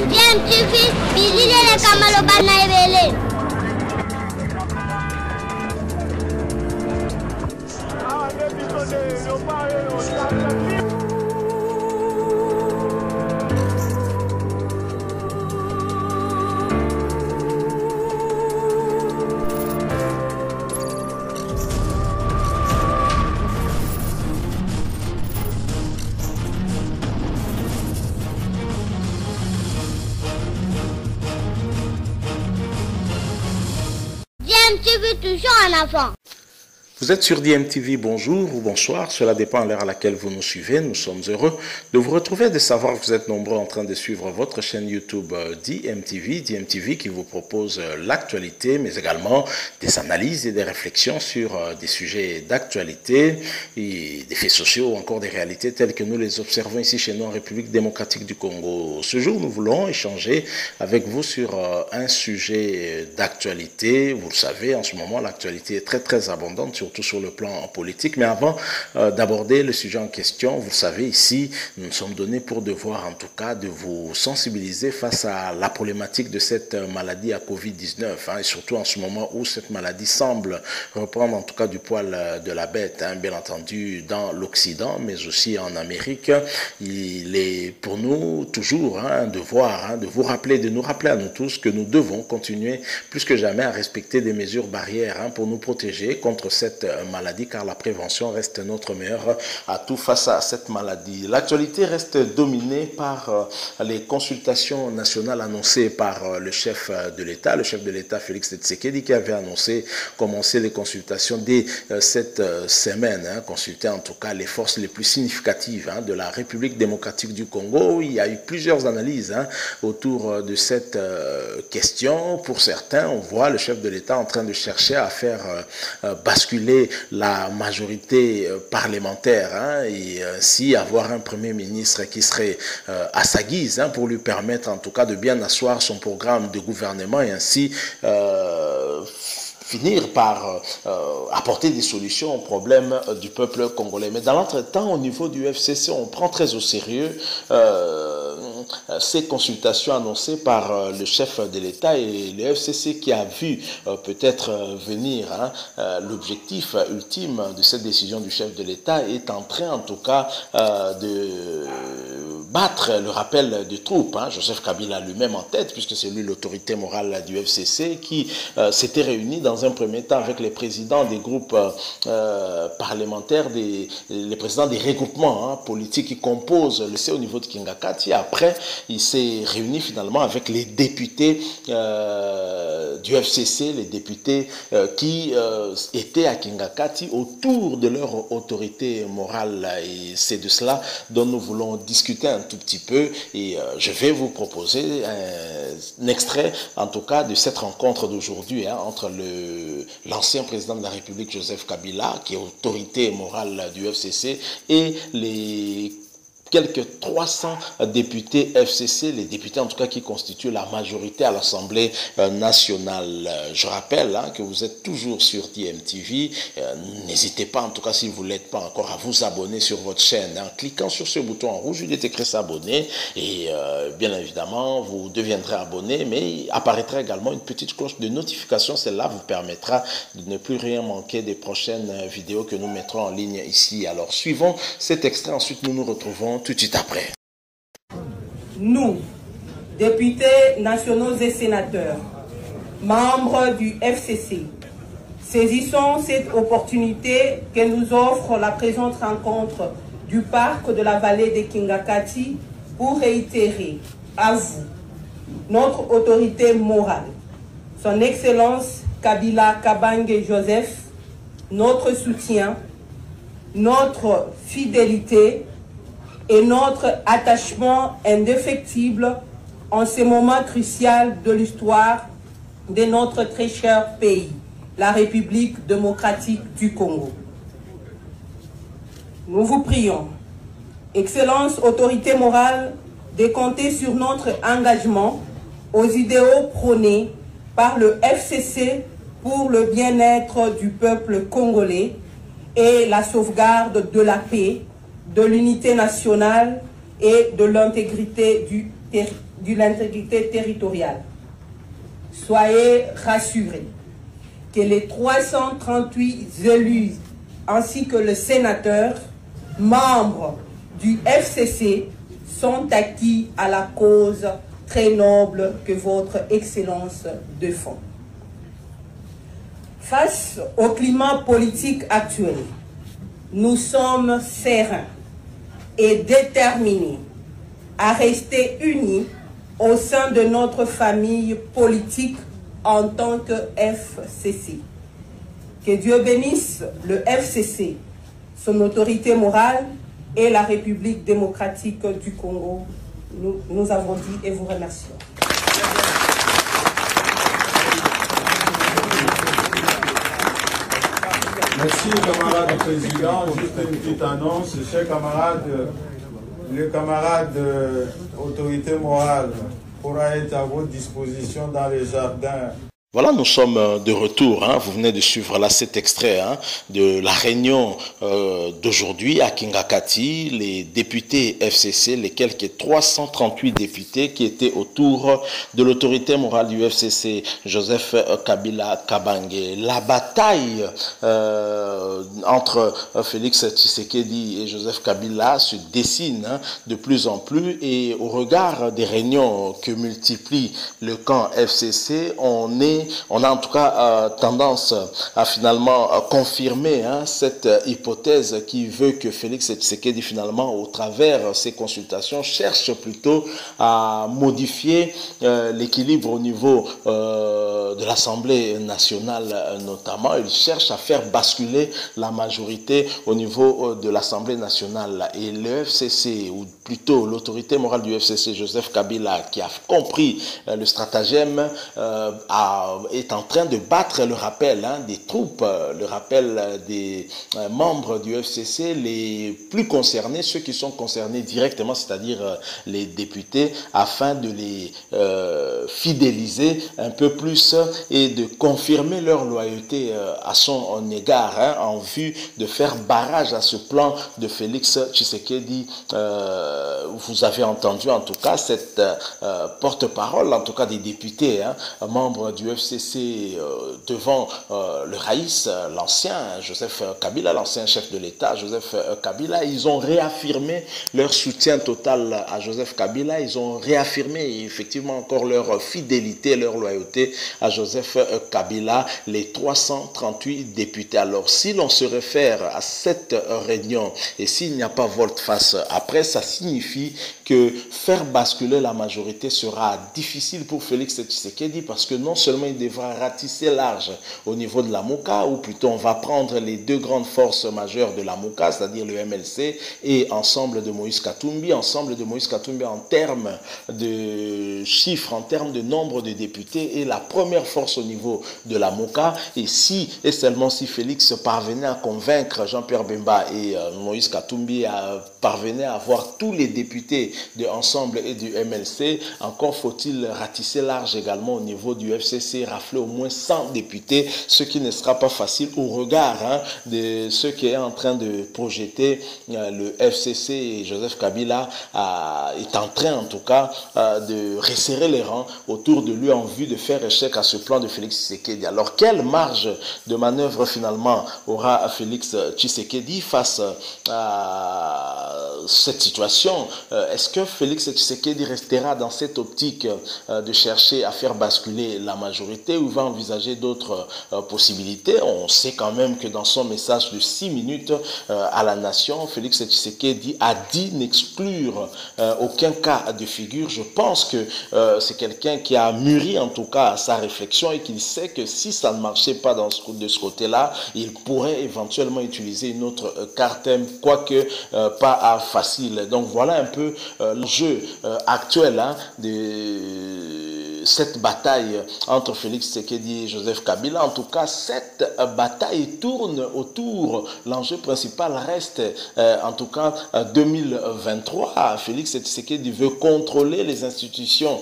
DMTV, bilile kamalo bana ebele. DMTV toujours en avant. Vous êtes sur DMTV, bonjour ou bonsoir, cela dépend de l'heure à laquelle vous nous suivez. Nous sommes heureux de vous retrouver, de savoir que vous êtes nombreux en train de suivre votre chaîne YouTube DMTV qui vous propose l'actualité, mais également des analyses et des réflexions sur des sujets d'actualité et des faits sociaux ou encore des réalités telles que nous les observons ici chez nous en République démocratique du Congo. Ce jour, nous voulons échanger avec vous sur un sujet d'actualité. Vous le savez, en ce moment, l'actualité est très abondante, surtout sur le plan politique. Mais avant d'aborder le sujet en question, vous savez, ici, nous nous sommes donnés pour devoir, en tout cas, de vous sensibiliser face à la problématique de cette maladie à Covid-19, et surtout en ce moment où cette maladie semble reprendre, en tout cas, du poil de la bête, bien entendu, dans l'Occident, mais aussi en Amérique. Il est pour nous toujours un devoir de vous rappeler, de nous rappeler à nous tous que nous devons continuer plus que jamais à respecter des mesures barrières pour nous protéger contre cette maladie, car la prévention reste notre meilleur atout face à cette maladie. L'actualité reste dominée par les consultations nationales annoncées par le chef de l'État, Félix Tshisekedi, qui avait annoncé commencer les consultations dès cette semaine, consulter en tout cas les forces les plus significatives de la République démocratique du Congo. Il y a eu plusieurs analyses autour de cette question. Pour certains, on voit le chef de l'État en train de chercher à faire basculer la majorité parlementaire et ainsi avoir un premier ministre qui serait à sa guise pour lui permettre en tout cas de bien asseoir son programme de gouvernement et ainsi finir par apporter des solutions aux problèmes du peuple congolais. Mais dans l'entretemps, au niveau du FCC, on prend très au sérieux ces consultations annoncées par le chef de l'État et le FCC qui a vu peut-être venir l'objectif ultime de cette décision du chef de l'État est en train en tout cas de battre le rappel des troupes. Joseph Kabila lui-même en tête, puisque c'est lui l'autorité morale du FCC qui s'était réuni dans un premier temps avec les présidents des groupes parlementaires, les présidents des regroupements politiques qui composent le C au niveau de Kingakati. Après, il s'est réuni finalement avec les députés du FCC, les députés qui étaient à Kingakati autour de leur autorité morale. Et c'est de cela dont nous voulons discuter un tout petit peu. Et je vais vous proposer un extrait, en tout cas, de cette rencontre d'aujourd'hui entre l'ancien président de la République, Joseph Kabila, qui est autorité morale du FCC, et les quelques 300 députés FCC, les députés en tout cas qui constituent la majorité à l'Assemblée nationale. Je rappelle que vous êtes toujours sur DMTV. N'hésitez pas, en tout cas si vous ne l'êtes pas encore, à vous abonner sur votre chaîne. En cliquant sur ce bouton en rouge, il est écrit s'abonner et bien évidemment, vous deviendrez abonné, mais il apparaîtra également une petite cloche de notification. Celle-là vous permettra de ne plus rien manquer des prochaines vidéos que nous mettrons en ligne ici. Alors, suivons cet extrait. Ensuite, nous nous retrouvons tout de suite après. Nous, députés nationaux et sénateurs, membres du FCC, saisissons cette opportunité que nous offre la présente rencontre du parc de la vallée de Kingakati pour réitérer à vous, notre autorité morale, son Excellence Kabila Kabange Joseph, notre soutien, notre fidélité et notre attachement indéfectible en ce moment crucial de l'histoire de notre très cher pays, la République démocratique du Congo. Nous vous prions, Excellence, autorité morale, de compter sur notre engagement aux idéaux prônés par le FCC pour le bien-être du peuple congolais et la sauvegarde de la paix, de l'unité nationale et de l'intégrité territoriale. Soyez rassurés que les 338 élus ainsi que le sénateur, membres du FCC, sont acquis à la cause très noble que votre Excellence défend. Face au climat politique actuel, nous sommes sereins et déterminés à rester unis au sein de notre famille politique en tant que FCC. Que Dieu bénisse le FCC, son autorité morale et la République démocratique du Congo. Nous avons dit et vous remercions. Merci, camarade président. Juste une petite annonce. Chers camarades, le camarade autorité morale pourra être à votre disposition dans les jardins. Voilà, nous sommes de retour. Vous venez de suivre là cet extrait de la réunion d'aujourd'hui à Kingakati. Les députés FCC, les quelques 338 députés qui étaient autour de l'autorité morale du FCC, Joseph Kabila Kabange. La bataille entre Félix Tshisekedi et Joseph Kabila se dessine de plus en plus, et au regard des réunions que multiplie le camp FCC, on a en tout cas tendance à finalement confirmer cette hypothèse qui veut que Félix Tshisekedi finalement, au travers ses consultations, cherche plutôt à modifier l'équilibre au niveau de l'Assemblée nationale notamment. Il cherche à faire basculer la majorité au niveau de l'Assemblée nationale. Et le FCC, ou plutôt l'autorité morale du FCC, Joseph Kabila, qui a compris le stratagème, est en train de battre le rappel des troupes, le rappel des membres du FCC les plus concernés, ceux qui sont concernés directement, c'est-à-dire les députés, afin de les fidéliser un peu plus et de confirmer leur loyauté à son égard, en vue de faire barrage à ce plan de Félix Tshisekedi. Vous avez entendu en tout cas cette porte-parole, en tout cas des députés, membres du FCC, devant le Raïs, l'ancien Joseph Kabila, l'ancien chef de l'État, Joseph Kabila. Ils ont réaffirmé leur soutien total à Joseph Kabila. Ils ont réaffirmé effectivement encore leur fidélité, leur loyauté à Joseph Kabila, les 338 députés. Alors, si l'on se réfère à cette réunion et s'il n'y a pas volte-face après, ça signifie que faire basculer la majorité sera difficile pour Félix Tshisekedi, parce que non seulement il devra ratisser large au niveau de la MOCA, ou plutôt on va prendre les deux grandes forces majeures de la MOCA, c'est-à-dire le MLC et Ensemble de Moïse Katumbi. Ensemble de Moïse Katumbi, en termes de chiffres, en termes de nombre de députés, est la première force au niveau de la MOCA. Et si et seulement si Félix parvenait à convaincre Jean-Pierre Bemba et Moïse Katumbi, parvenait à avoir tous les députés de Ensemble et du MLC, encore faut-il ratisser large également au niveau du FCC, rafler au moins 100 députés, ce qui ne sera pas facile au regard de ce qui est en train de projeter le FCC. Et Joseph Kabila est en train en tout cas de resserrer les rangs autour de lui en vue de faire échec à ce plan de Félix Tshisekedi. Alors, quelle marge de manœuvre finalement aura Félix Tshisekedi face à cette situation? Est-ce que Félix Tshisekedi restera dans cette optique de chercher à faire basculer la majorité, ou va envisager d'autres possibilités? On sait quand même que dans son message de 6 minutes à la nation, Félix Tshisekedi a dit n'exclure aucun cas de figure. Je pense que c'est quelqu'un qui a mûri en tout cas sa réflexion et qu'il sait que si ça ne marchait pas de ce côté-là, il pourrait éventuellement utiliser une autre carte, quoique pas facile. Donc voilà un peu l'enjeu actuel de cette bataille entre Félix Tshisekedi et Joseph Kabila. En tout cas, cette bataille tourne autour. L'enjeu principal reste, en tout cas, 2023. Félix Tshisekedi veut contrôler les institutions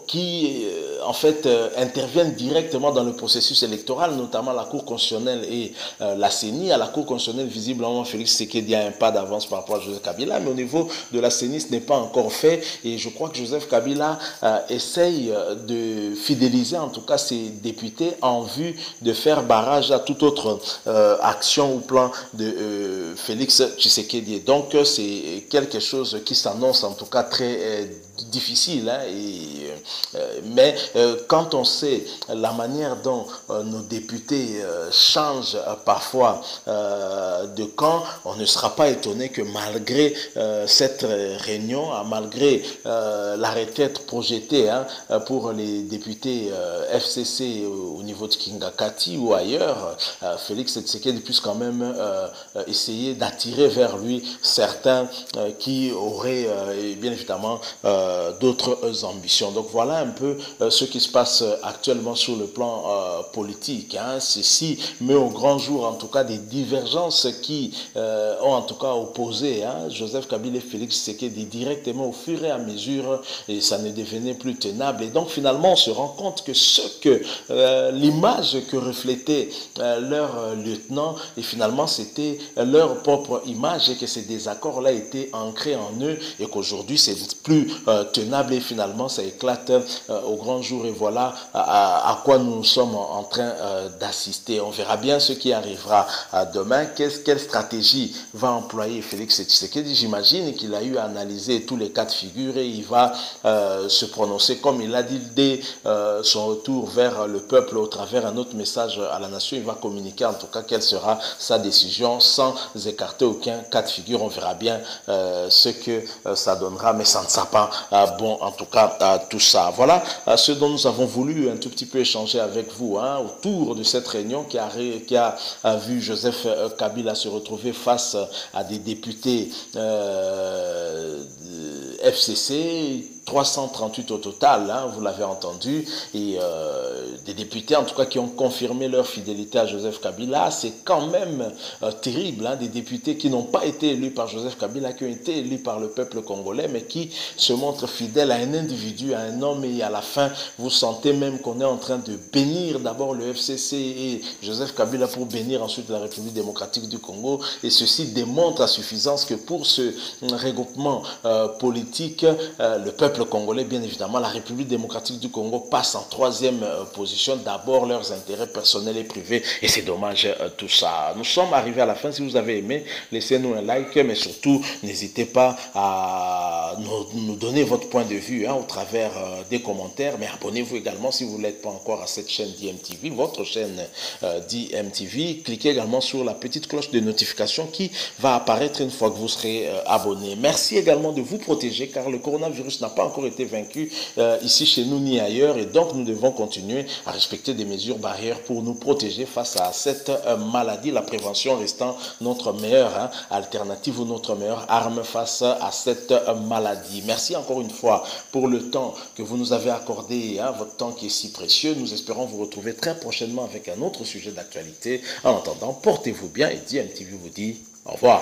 qui, en fait, interviennent directement dans le processus électoral, notamment la Cour constitutionnelle et la CENI. À la Cour constitutionnelle, visiblement, Félix Tshisekedi a un pas d'avance par rapport à Joseph Kabila, mais au niveau de la CENI, ce n'est pas encore fait. Et je crois que Joseph Kabila essaye de fidéliser, en tout cas, ses députés en vue de faire barrage à toute autre action ou plan de Félix Tshisekedi. Donc, c'est quelque chose qui s'annonce, en tout cas, très difficile, hein, mais quand on sait la manière dont nos députés changent parfois de camp, on ne sera pas étonné que malgré cette réunion, malgré la requête projetée pour les députés FCC au niveau de Kingakati ou ailleurs, Félix Tshisekedi puisse quand même essayer d'attirer vers lui certains qui auraient bien évidemment d'autres ambitions. Donc voilà un peu ce qui se passe actuellement sur le plan politique. Ceci met au grand jour en tout cas des divergences qui ont en tout cas opposé Joseph Kabila et Félix Tshisekedi directement au fur et à mesure, et ça ne devenait plus tenable. Et donc finalement on se rend compte que l'image que reflétait leur lieutenant, et finalement c'était leur propre image, et que ces désaccords-là étaient ancrés en eux, et qu'aujourd'hui c'est plus tenable, et finalement ça éclate au grand jour. Et voilà à quoi nous sommes en train d'assister. On verra bien ce qui arrivera demain. Quelle stratégie va employer Félix Tshisekedi? J'imagine qu'il a eu à analyser tous les cas de figure, et il va se prononcer comme il l'a dit dès son retour vers le peuple au travers un autre message à la nation. Il va communiquer en tout cas quelle sera sa décision sans écarter aucun cas de figure. On verra bien ce que ça donnera, mais ça ne sera pas bon en tout cas tout ça. Voilà ce dont nous avons voulu un tout petit peu échanger avec vous autour de cette réunion qui a vu Joseph Kabila se retrouver face à des députés FCC, 338 au total, vous l'avez entendu, et des députés en tout cas qui ont confirmé leur fidélité à Joseph Kabila. C'est quand même terrible, des députés qui n'ont pas été élus par Joseph Kabila, qui ont été élus par le peuple congolais, mais qui se montrent fidèles à un individu, à un homme, et à la fin, vous sentez même qu'on est en train de bénir d'abord le FCC et Joseph Kabila pour bénir ensuite la République démocratique du Congo, et ceci démontre à suffisance que pour ce regroupement politique, le peuple congolais, bien évidemment, la République démocratique du Congo passe en troisième position, d'abord leurs intérêts personnels et privés, et c'est dommage tout ça. Nous sommes arrivés à la fin. Si vous avez aimé, laissez-nous un like, mais surtout n'hésitez pas à nous donner votre point de vue au travers des commentaires, mais abonnez-vous également si vous ne l'êtes pas encore à cette chaîne DMTV, votre chaîne DMTV. Cliquez également sur la petite cloche de notification qui va apparaître une fois que vous serez abonné. Merci également de vous protéger, car le coronavirus n'a pas encore été vaincu ici chez nous ni ailleurs, et donc nous devons continuer à respecter des mesures barrières pour nous protéger face à cette maladie, la prévention restant notre meilleure alternative ou notre meilleure arme face à cette maladie. Merci encore une fois pour le temps que vous nous avez accordé, votre temps qui est si précieux. Nous espérons vous retrouver très prochainement avec un autre sujet d'actualité. En attendant, portez-vous bien, et DMTV vous dit au revoir.